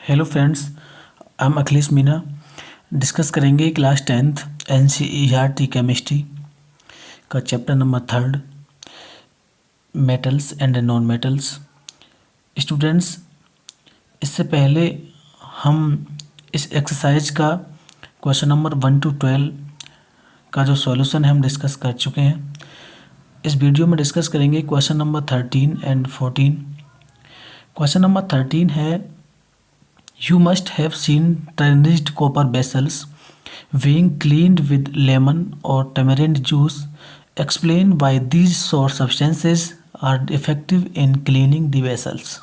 Hello friends, I am Akhilesh Meena. Discuss करेंगे class 10th NCERT chemistry का chapter number 3 metals and non metals. Students, इससे पहले हम इस एक्सरसाइज का क्वेश्चन नंबर 1 to 12 का जो सॉल्यूशन है हम डिस्कस कर चुके हैं। इस वीडियो में डिस्कस करेंगे question number 13 and 14। Question number 13 है, You must have seen tarnished copper vessels being cleaned with lemon or tamarind juice. Explain why these sour substances are effective in cleaning the vessels.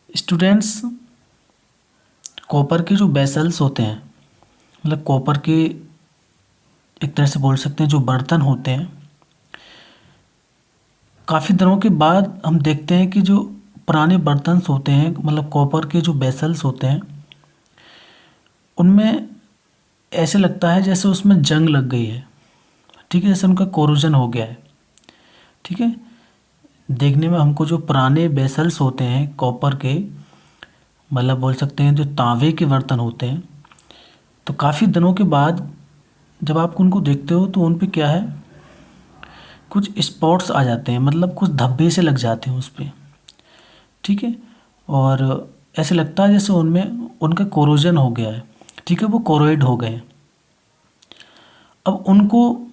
Students, copper के जो vessels होते हैं, मतलब copper के एक तरह से बोल सकते हैं जो बर्तन होते हैं, काफ़ी दिनों के बाद हम देखते हैं कि जो पुराने बर्तन होते हैं, मतलब कॉपर के जो वेसल्स होते हैं, उनमें ऐसे लगता है जैसे उसमें जंग लग गई है। ठीक है, जैसे उनका कोरोजन हो गया है। ठीक है, देखने में हमको जो पुराने वेसल्स होते हैं कॉपर के, मतलब बोल सकते हैं जो तांबे के बर्तन होते हैं, तो काफ़ी दिनों के बाद जब आप उनको देखते हो तो उन पे क्या है, कुछ स्पॉट्स आ जाते हैं, मतलब कुछ धब्बे से लग जाते हैं उस पर। ठीक है, और ऐसे लगता है जैसे उनमें उनका कोरोजन हो गया है। ठीक है, वो कोरोइड हो गए हैं। अब उनको,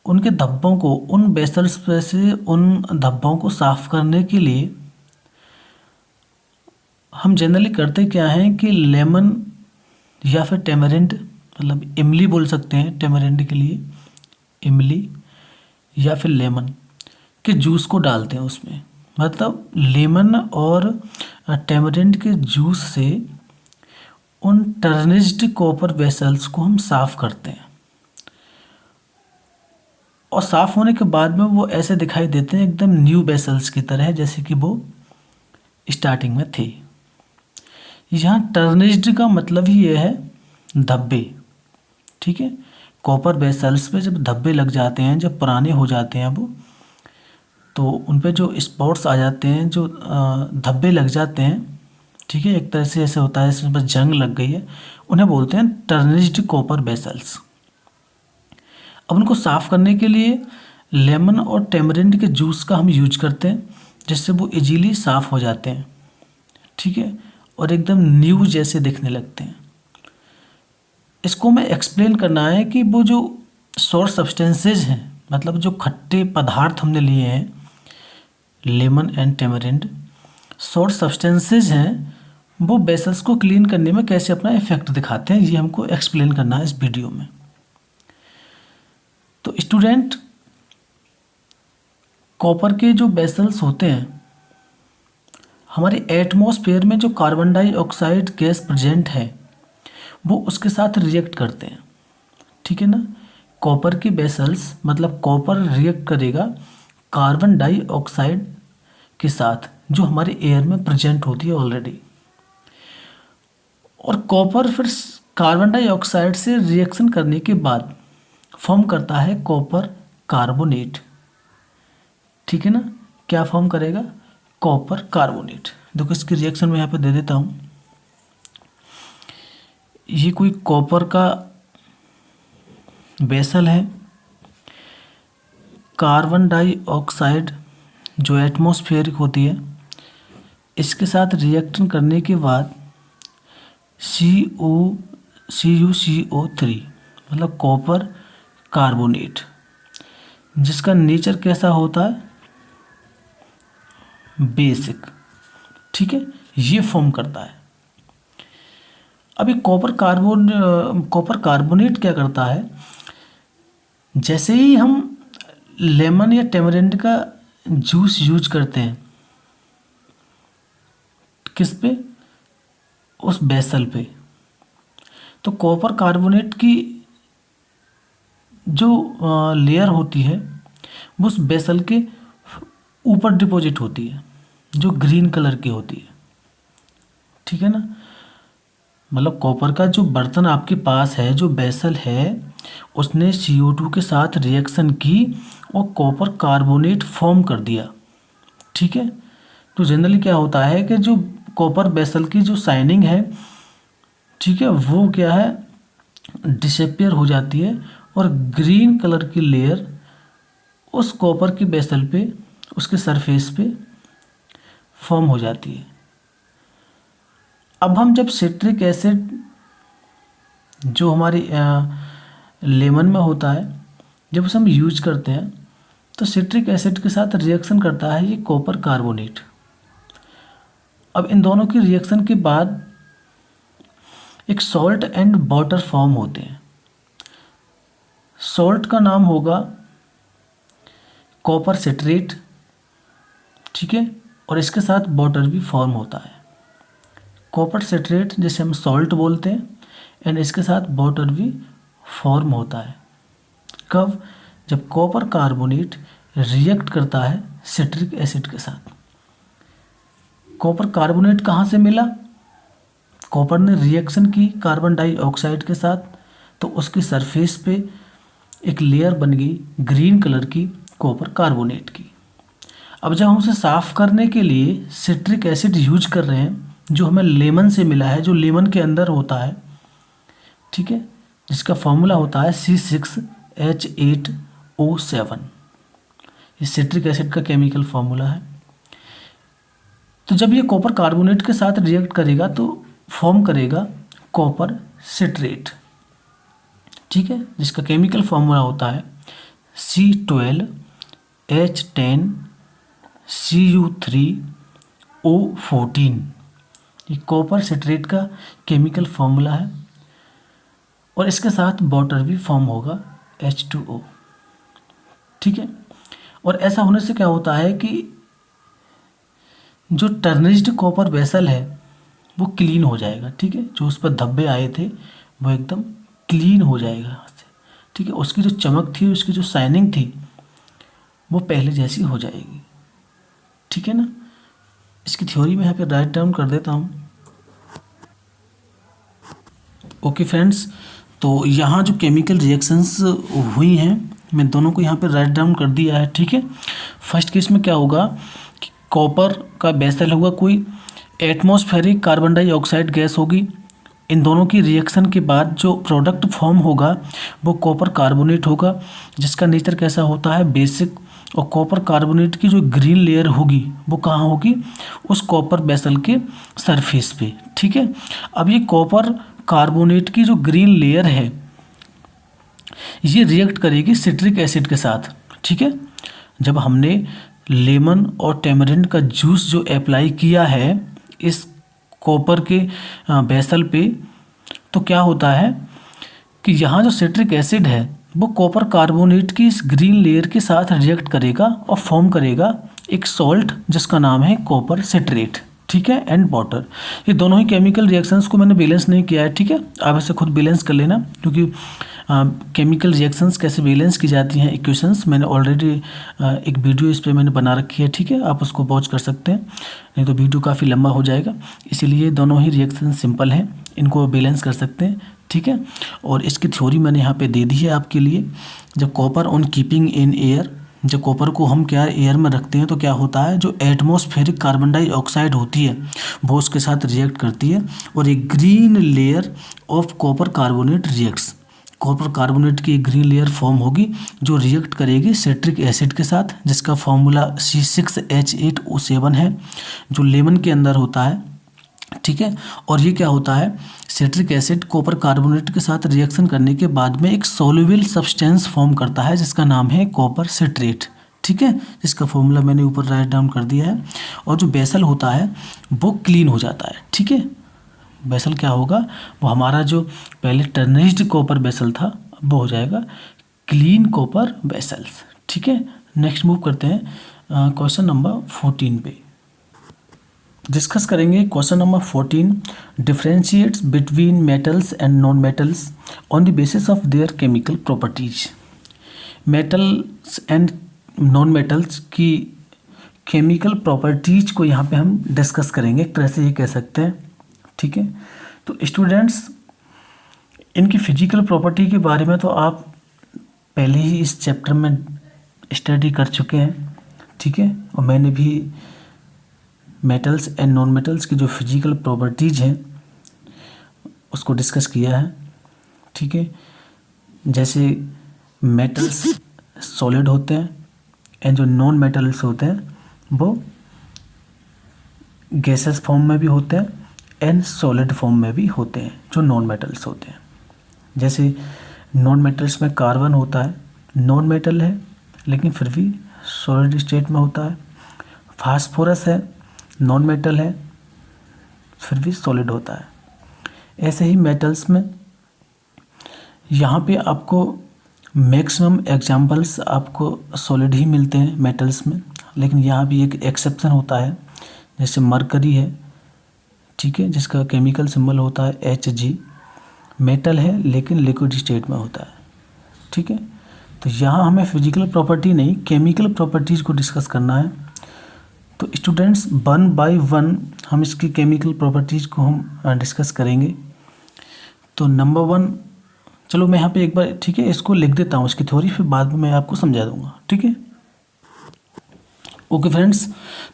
उनके धब्बों को, उन वेसल्स पे से उन धब्बों को साफ करने के लिए हम जनरली करते क्या हैं कि लेमन या फिर टेमरिंड, मतलब इमली बोल सकते हैं टेमरिंड के लिए, इमली या फिर लेमन के जूस को डालते हैं उसमें। मतलब लेमन और टेमरिंड के जूस से उन टर्निज्ड कॉपर वेसल्स को हम साफ़ करते हैं, और साफ़ होने के बाद में वो ऐसे दिखाई देते हैं एकदम न्यू वेसल्स की तरह, जैसे कि वो स्टार्टिंग में थे। यहाँ टर्निज्ड का मतलब ही ये है धब्बे। ठीक है, कॉपर वेसल्स पे जब धब्बे लग जाते हैं, जब पुराने हो जाते हैं वो, तो उन पे जो स्पॉट्स आ जाते हैं, जो धब्बे लग जाते हैं, ठीक है, एक तरह से ऐसे होता है इसमें बस जंग लग गई है, उन्हें बोलते हैं टर्निज्ड कॉपर वेसल्स। अब उनको साफ़ करने के लिए लेमन और टेमरिंड के जूस का हम यूज करते हैं, जिससे वो इजीली साफ़ हो जाते हैं। ठीक है, और एकदम न्यू जैसे दिखने लगते हैं। इसको मैं एक्सप्लेन करना है कि वो जो सोर सब्सटेंसेज हैं, मतलब जो खट्टे पदार्थ हमने लिए हैं, लेमन एंड टेमरिंड सोर सब्सटेंसेज हैं, वो वेसल्स को क्लीन करने में कैसे अपना इफेक्ट दिखाते हैं, ये हमको एक्सप्लेन करना है इस वीडियो में। तो स्टूडेंट, कॉपर के जो वेसल्स होते हैं, हमारे एटमॉस्फेयर में जो कार्बन डाइऑक्साइड गैस प्रेजेंट है वो उसके साथ रिएक्ट करते हैं। ठीक है ना, कॉपर के वेसल्स, मतलब कॉपर रिएक्ट करेगा कार्बन डाइऑक्साइड के साथ जो हमारे एयर में प्रेजेंट होती है ऑलरेडी, और कॉपर फिर कार्बन डाइऑक्साइड से रिएक्शन करने के बाद फॉर्म करता है कॉपर कार्बोनेट। ठीक है ना, क्या फॉर्म करेगा, कॉपर कार्बोनेट। देखो इसकी रिएक्शन मैं यहाँ पे दे देता हूँ। ये कोई कॉपर का वेसल है, कार्बन डाइऑक्साइड जो एटमॉस्फेरिक होती है इसके साथ रिएक्शन करने के बाद CuCO3, मतलब कॉपर कार्बोनेट, जिसका नेचर कैसा होता है, बेसिक। ठीक है, ये फॉर्म करता है। अभी कॉपर कार्बोनेट क्या करता है, जैसे ही हम लेमन या टेमरिंड का जूस यूज करते हैं, किस पे, उस वेसल पे, तो कॉपर कार्बोनेट की जो लेयर होती है वो उस वेसल के ऊपर डिपॉजिट होती है, जो ग्रीन कलर की होती है। ठीक है ना, मतलब कॉपर का जो बर्तन आपके पास है, जो वेसल है, उसने CO2 के साथ रिएक्शन की और कॉपर कार्बोनेट फॉर्म कर दिया। ठीक है, तो जनरली क्या होता है कि जो कॉपर वेसल की जो शाइनिंग है, ठीक है, वो क्या है, डिसअपियर हो जाती है और ग्रीन कलर की लेयर उस कॉपर की वेसल पे, उसके सरफेस पे फॉर्म हो जाती है। अब हम जब सिट्रिक एसिड जो हमारी लेमन में होता है, जब उसे हम यूज करते हैं तो सिट्रिक एसिड के साथ रिएक्शन करता है ये कॉपर कार्बोनेट। अब इन दोनों की रिएक्शन के बाद एक सॉल्ट एंड वाटर फॉर्म होते हैं। सॉल्ट का नाम होगा कॉपर सिट्रेट, ठीक है, और इसके साथ वाटर भी फॉर्म होता है। कॉपर सिट्रेट जिसे हम सॉल्ट बोलते हैं, एंड इसके साथ वाटर भी फॉर्म होता है। कब? जब कॉपर कार्बोनेट रिएक्ट करता है सिट्रिक एसिड के साथ। कॉपर कार्बोनेट कहाँ से मिला? कॉपर ने रिएक्शन की कार्बन डाइऑक्साइड के साथ, तो उसकी सरफेस पे एक लेयर बन गई ग्रीन कलर की कॉपर कार्बोनेट की। अब जब हम उसे साफ़ करने के लिए सिट्रिक एसिड यूज कर रहे हैं, जो हमें लेमन से मिला है, जो लेमन के अंदर होता है, ठीक है, जिसका फॉर्मूला होता है C6H8O7, ये सिट्रिक एसिड का केमिकल फॉर्मूला है। तो जब ये कॉपर कार्बोनेट के साथ रिएक्ट करेगा तो फॉर्म करेगा कॉपर सिट्रेट, ठीक है, जिसका केमिकल फॉर्मूला होता है C12H10Cu3O14। ये कॉपर सिट्रेट का केमिकल फॉर्मूला है, और इसके साथ वाटर भी फॉर्म होगा H2O, ठीक है। और ऐसा होने से क्या होता है कि जो टर्निज्ड कॉपर वेसल है वो क्लीन हो जाएगा, ठीक है, जो उस पर धब्बे आए थे वो एकदम क्लीन हो जाएगा, ठीक है, उसकी जो चमक थी, उसकी जो शाइनिंग थी, वो पहले जैसी हो जाएगी, ठीक है ना। इसकी थ्योरी में यहाँ पे राइट डाउन कर देता हूँ। ओके फ्रेंड्स, तो यहाँ जो केमिकल रिएक्शंस हुई हैं, मैं दोनों को यहाँ पे राइट डाउन कर दिया है, ठीक है। फर्स्ट केस में क्या होगा कि कॉपर का वेसल होगा, कोई एटमॉस्फेरिक कार्बन डाइऑक्साइड गैस होगी। इन दोनों की रिएक्शन के बाद जो प्रोडक्ट फॉर्म होगा वो कॉपर कार्बोनेट होगा, जिसका नेचर कैसा होता है, बेसिक। और कॉपर कार्बोनेट की जो ग्रीन लेयर होगी वो कहाँ होगी, उस कॉपर वेसल के सरफेस पे, ठीक है। अब ये कॉपर कार्बोनेट की जो ग्रीन लेयर है ये रिएक्ट करेगी सिट्रिक एसिड के साथ, ठीक है। जब हमने लेमन और टेमरिंड का जूस जो अप्लाई किया है इस कॉपर के वेसल पे, तो क्या होता है कि यहाँ जो सिट्रिक एसिड है वो कॉपर कार्बोनेट की इस ग्रीन लेयर के साथ रिएक्ट करेगा और फॉर्म करेगा एक सॉल्ट जिसका नाम है कॉपर सिट्रेट, ठीक है, एंड वाटर। ये दोनों ही केमिकल रिएक्शंस को मैंने बैलेंस नहीं किया है, ठीक है, आप इसे खुद बैलेंस कर लेना, क्योंकि केमिकल रिएक्शंस कैसे बैलेंस की जाती हैं इक्वेशंस मैंने ऑलरेडी एक वीडियो इस पे मैंने बना रखी है, ठीक है, आप उसको वॉच कर सकते हैं, नहीं तो वीडियो काफ़ी लंबा हो जाएगा। इसीलिए दोनों ही रिएक्शन सिंपल हैं, इनको बैलेंस कर सकते हैं, ठीक है। और इसकी थ्योरी मैंने यहाँ पे दे दी है आपके लिए। जब copper on keeping in air, जब कॉपर को हम क्या एयर में रखते हैं तो क्या होता है, जो एटमॉस्फेरिक कार्बन डाइऑक्साइड होती है वो उसके साथ रिएक्ट करती है और एक green layer of copper carbonate reacts. Copper carbonate की एक ग्रीन लेयर फॉर्म होगी जो रिएक्ट करेगी सिट्रिक एसिड के साथ, जिसका फॉर्मूला C6H8O7 है, जो लेमन के अंदर होता है, ठीक है। और ये क्या होता है, सिट्रिक एसिड कॉपर कार्बोनेट के साथ रिएक्शन करने के बाद में एक सोल्यूबल सब्सटेंस फॉर्म करता है जिसका नाम है कॉपर सिट्रेट, ठीक है, जिसका फॉर्मूला मैंने ऊपर राइट डाउन कर दिया है। और जो वेसल होता है वो क्लीन हो जाता है, ठीक है। वेसल क्या होगा, वो हमारा जो पहले टर्निज्ड कॉपर वेसल था अब वो हो जाएगा क्लीन कॉपर वेसल्स, ठीक है। नेक्स्ट मूव करते हैं क्वेश्चन नंबर 14 पे। डिस्कस करेंगे question number 14, differentiates between metals and non metals on the basis of their chemical properties. Metals and non metals की केमिकल प्रॉपर्टीज को यहाँ पे हम डिस्कस करेंगे, एक तरह से ये कह सकते हैं, ठीक है। तो स्टूडेंट्स, इनकी फिजिकल प्रॉपर्टी के बारे में तो आप पहले ही इस चैप्टर में स्टडी कर चुके हैं, ठीक है, और मैंने भी मेटल्स एंड नॉन मेटल्स की जो फिजिकल प्रॉपर्टीज हैं उसको डिस्कस किया है। ठीक है, जैसे मेटल्स सॉलिड होते हैं एंड जो नॉन मेटल्स होते हैं वो गैसेस फॉर्म में भी होते हैं एंड सॉलिड फॉर्म में भी होते हैं जो नॉन मेटल्स होते हैं। जैसे नॉन मेटल्स में कार्बन होता है, नॉन मेटल है लेकिन फिर भी सॉलिड स्टेट में होता है। फास्फोरस है, नॉन मेटल है फिर भी सॉलिड होता है। ऐसे ही मेटल्स में यहाँ पे आपको मैक्सिमम एग्जांपल्स आपको सॉलिड ही मिलते हैं मेटल्स में, लेकिन यहाँ भी एक एक्सेप्शन होता है। जैसे मरकरी है, ठीक है, जिसका केमिकल सिंबल होता है Hg, मेटल है लेकिन लिक्विड स्टेट में होता है। ठीक है, तो यहाँ हमें फिजिकल प्रॉपर्टी नहीं केमिकल प्रॉपर्टीज़ को डिस्कस करना है। तो स्टूडेंट्स 1 बाय 1 हम इसकी केमिकल प्रॉपर्टीज़ को हम डिस्कस करेंगे। तो नंबर 1, चलो मैं यहाँ पे एक बार, ठीक है, इसको लिख देता हूँ इसकी थ्योरी, फिर बाद में मैं आपको समझा दूंगा। ठीक है, ओके फ्रेंड्स,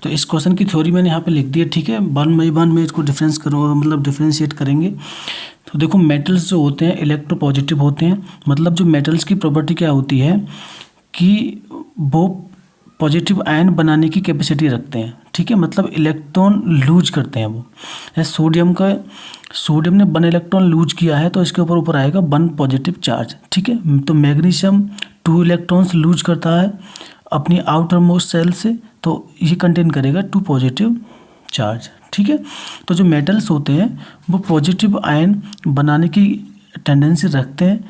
तो इस क्वेश्चन की थ्योरी मैंने यहाँ पे लिख दी है। ठीक है, 1 बाय 1 में इसको डिफरेंस करूँगा, मतलब डिफ्रेंशिएट करेंगे। तो देखो मेटल्स जो होते हैं इलेक्ट्रोपॉजिटिव होते हैं, मतलब जो मेटल्स की प्रॉपर्टी क्या होती है कि वो पॉजिटिव आयन बनाने की कैपेसिटी रखते हैं। ठीक है, मतलब इलेक्ट्रॉन लूज करते हैं वो। जैसे सोडियम ने 1 इलेक्ट्रॉन लूज किया है तो इसके ऊपर आएगा 1 पॉजिटिव चार्ज। ठीक है, तो मैग्नीशियम 2 इलेक्ट्रॉन्स लूज करता है अपनी आउटर मोस्ट सेल से, तो ये कंटेन करेगा 2 पॉजिटिव चार्ज। ठीक है, तो जो मेटल्स होते हैं वो पॉजिटिव आयन बनाने की टेंडेंसी रखते हैं।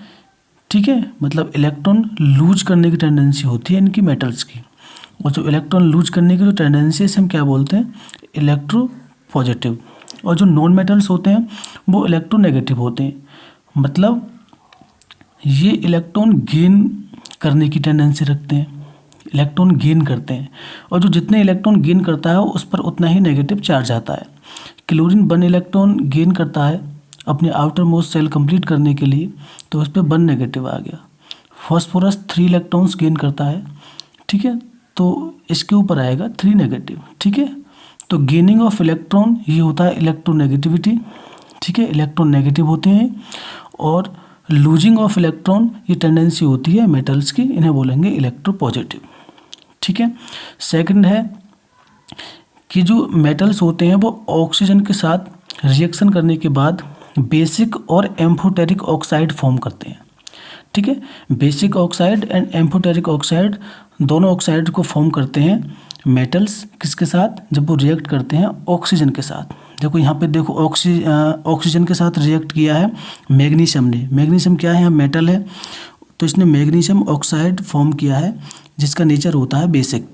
ठीक है, मतलब इलेक्ट्रॉन लूज करने की टेंडेंसी होती है इनकी मेटल्स की, और जो इलेक्ट्रॉन लूज करने की जो टेंडेंसी है इसे हम क्या बोलते हैं, इलेक्ट्रोपॉजिटिव। और जो नॉन मेटल्स होते हैं वो इलेक्ट्रोनेगेटिव होते हैं, मतलब ये इलेक्ट्रॉन गेन करने की टेंडेंसी रखते हैं, इलेक्ट्रॉन गेन करते हैं, और जो जितने इलेक्ट्रॉन गेन करता है उस पर उतना ही नेगेटिव चार्ज आता है। क्लोरीन 1 इलेक्ट्रॉन गेन करता है अपने आउटर मोस्ट सेल कंप्लीट करने के लिए, तो उस पर 1 नेगेटिव आ गया। फॉस्फोरस 3 इलेक्ट्रॉन्स गेन करता है, ठीक है, तो इसके ऊपर आएगा 3 नेगेटिव। ठीक है, तो गेनिंग ऑफ इलेक्ट्रॉन ये होता है इलेक्ट्रोनेगेटिविटी। ठीक है, इलेक्ट्रॉन नेगेटिव होते हैं, और लूजिंग ऑफ इलेक्ट्रॉन ये टेंडेंसी होती है मेटल्स की, इन्हें बोलेंगे इलेक्ट्रोपॉजिटिव। ठीक है, सेकंड है कि जो मेटल्स होते हैं वो ऑक्सीजन के साथ रिएक्शन करने के बाद बेसिक और एम्फोटेरिक ऑक्साइड फॉर्म करते हैं। ठीक है, basic oxide and amphoteric oxide दोनों ऑक्साइड को फॉर्म करते हैं मेटल्स, किसके साथ, जब वो रिएक्ट करते हैं ऑक्सीजन के साथ। देखो यहाँ पे देखो ऑक्सीजन के साथ रिएक्ट किया है मैग्नीशियम ने। मैग्नीशियम क्या है, यहाँ मेटल है, तो इसने मैग्नीशियम ऑक्साइड फॉर्म किया है जिसका नेचर होता है बेसिक।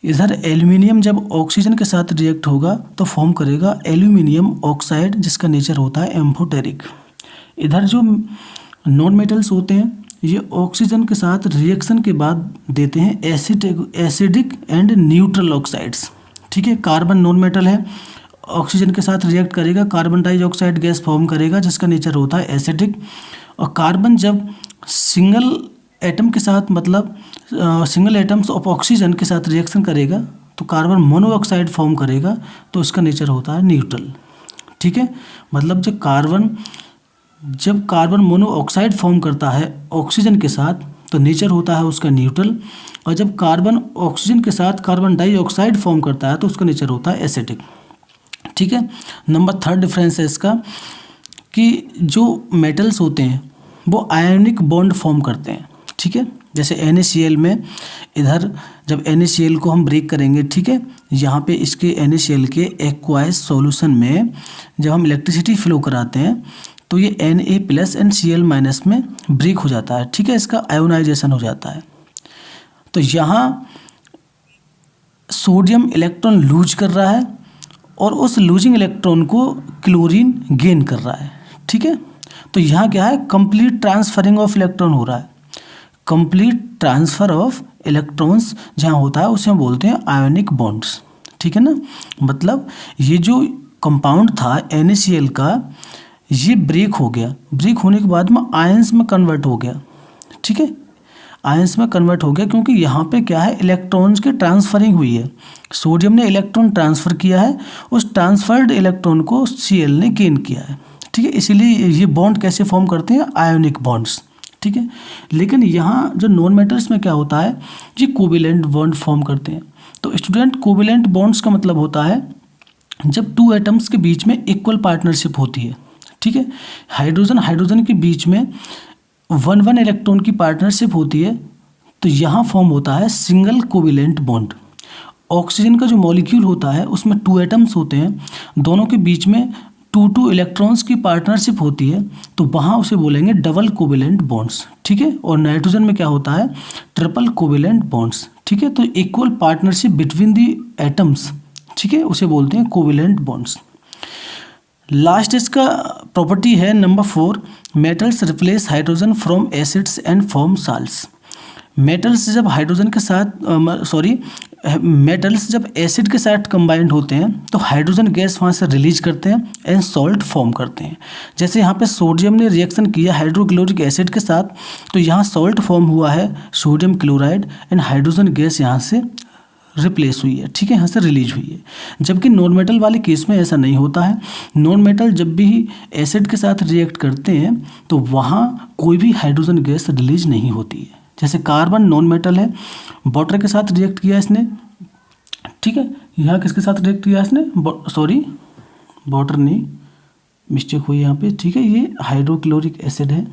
इधर एल्यूमिनियम जब ऑक्सीजन के साथ रिएक्ट होगा तो फॉर्म करेगा एल्यूमिनियम ऑक्साइड जिसका नेचर होता है एम्फोटेरिक। इधर जो नॉन मेटल्स होते हैं ये ऑक्सीजन के साथ रिएक्शन के बाद देते हैं एसिडिक एंड न्यूट्रल ऑक्साइड्स। ठीक है, कार्बन नॉन मेटल है, ऑक्सीजन के साथ रिएक्ट करेगा, कार्बन डाइऑक्साइड गैस फॉर्म करेगा जिसका नेचर होता है एसिडिक। और कार्बन जब सिंगल एटम के साथ, मतलब सिंगल एटम्स ऑफ ऑक्सीजन के साथ रिएक्शन करेगा तो कार्बन मोनोऑक्साइड फॉर्म करेगा, तो इसका नेचर होता है न्यूट्रल। ठीक है, मतलब जब कार्बन मोनोऑक्साइड फॉर्म करता है ऑक्सीजन के साथ तो नेचर होता है उसका न्यूट्रल, और जब कार्बन ऑक्सीजन के साथ कार्बन डाइऑक्साइड फॉर्म करता है तो उसका नेचर होता है एसिडिक। ठीक है, नंबर 3 डिफरेंस है इसका कि जो मेटल्स होते हैं वो आयनिक बॉन्ड फॉर्म करते हैं। ठीक है, जैसे NaCl में, इधर जब NaCl को हम ब्रेक करेंगे, ठीक है, यहाँ पे इसके NaCl के एक्वायस सॉल्यूशन में जब हम इलेक्ट्रिसिटी फ्लो कराते हैं तो ये Na+ एंड Cl- में ब्रेक हो जाता है। ठीक है, इसका आयोनाइजेशन हो जाता है। तो यहाँ सोडियम इलेक्ट्रॉन लूज कर रहा है और उस लूजिंग इलेक्ट्रॉन को क्लोरीन गेन कर रहा है। ठीक है, तो यहाँ क्या है, कंप्लीट ट्रांसफरिंग ऑफ इलेक्ट्रॉन हो रहा है। कंप्लीट ट्रांसफ़र ऑफ इलेक्ट्रॉन्स जहाँ होता है उसे हम बोलते हैं आयोनिक बॉन्ड्स। ठीक है ना, मतलब ये जो कंपाउंड था NaCl का ये ब्रेक हो गया, ब्रेक होने के बाद में आयंस में कन्वर्ट हो गया। ठीक है, आयंस में कन्वर्ट हो गया, क्योंकि यहाँ पे क्या है, इलेक्ट्रॉन्स की ट्रांसफरिंग हुई है। सोडियम ने इलेक्ट्रॉन ट्रांसफ़र किया है, उस ट्रांसफर्ड इलेक्ट्रॉन को Cl ने गेन किया है, ठीक है। इसीलिए ये बॉन्ड कैसे फॉर्म करते हैं, आयोनिक बॉन्ड्स, ठीक है। लेकिन यहाँ जो नॉन मेटल्स में क्या होता है, ये कोवेलेंट बॉन्ड फॉर्म करते हैं। तो स्टूडेंट, कोवेलेंट बॉन्ड्स का मतलब होता है जब टू एटम्स के बीच में इक्वल पार्टनरशिप होती है, ठीक है। हाइड्रोजन के बीच में 1 इलेक्ट्रॉन की पार्टनरशिप होती है, तो यहाँ फॉर्म होता है सिंगल कोवेलेंट बॉन्ड। ऑक्सीजन का जो मॉलिक्यूल होता है उसमें 2 एटम्स होते हैं, दोनों के बीच में 2 इलेक्ट्रॉन्स की पार्टनरशिप होती है, तो वहाँ उसे बोलेंगे डबल कोवेलेंट बॉन्ड्स, ठीक है। और नाइट्रोजन में क्या होता है, ट्रिपल कोवेलेंट बॉन्ड्स, ठीक है। तो equal partnership between the atoms, ठीक है, उसे बोलते हैं कोवेलेंट बॉन्ड्स। लास्ट इसका प्रॉपर्टी है number 4, metals replace hydrogen from acids and form salts. Metals जब हाइड्रोजन के साथ मेटल्स जब एसिड के साथ कंबाइंड होते हैं तो हाइड्रोजन गैस वहाँ से रिलीज करते हैं एंड सॉल्ट फॉर्म करते हैं। जैसे यहाँ पे सोडियम ने रिएक्शन किया हाइड्रोक्लोरिक एसिड के साथ, तो यहाँ सॉल्ट फॉर्म हुआ है sodium chloride, and hydrogen gas यहाँ से रिप्लेस हुई है, ठीक है, यहाँ से रिलीज हुई है। जबकि नॉन मेटल वाले केस में ऐसा नहीं होता है। नॉन मेटल जब भी एसिड के साथ रिएक्ट करते हैं तो वहाँ कोई भी हाइड्रोजन गैस रिलीज नहीं होती है। जैसे कार्बन नॉन मेटल है, वाटर के साथ रिएक्ट किया इसने, ठीक है। यहाँ किसके साथ रिएक्ट किया इसने, वाटर नहीं, मिस्टेक हुई यहाँ पे, ठीक है। ये हाइड्रोक्लोरिक एसिड है,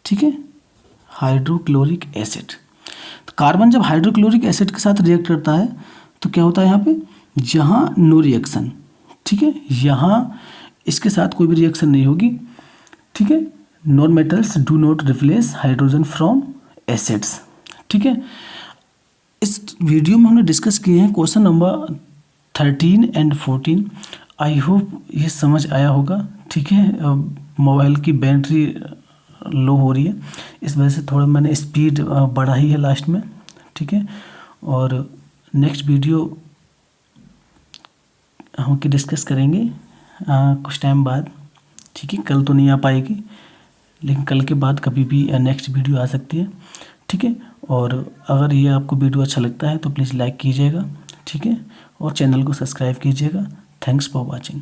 ठीक है, हाइड्रोक्लोरिक एसिड। तो कार्बन जब हाइड्रोक्लोरिक एसिड के साथ रिएक्ट करता है तो क्या होता है यहाँ पे, यहाँ नो रिएक्शन, ठीक है, यहाँ इसके साथ कोई भी रिएक्शन नहीं होगी, ठीक है। Non metals do not replace hydrogen from acids, ठीक है। इस वीडियो में हमने डिस्कस किए हैं question number 13 and 14। I hope ये समझ आया होगा, ठीक है। मोबाइल की बैटरी लो हो रही है, इस वजह से थोड़ा मैंने स्पीड बढ़ाई है लास्ट में, ठीक है। और नेक्स्ट वीडियो हम डिस्कस करेंगे कुछ टाइम बाद, ठीक है। कल तो नहीं आ पाएगी, लेकिन कल के बाद कभी भी नेक्स्ट वीडियो आ सकती है, ठीक है। और अगर ये आपको वीडियो अच्छा लगता है तो प्लीज़ लाइक कीजिएगा, ठीक है, और चैनल को सब्सक्राइब कीजिएगा। Thanks for watching.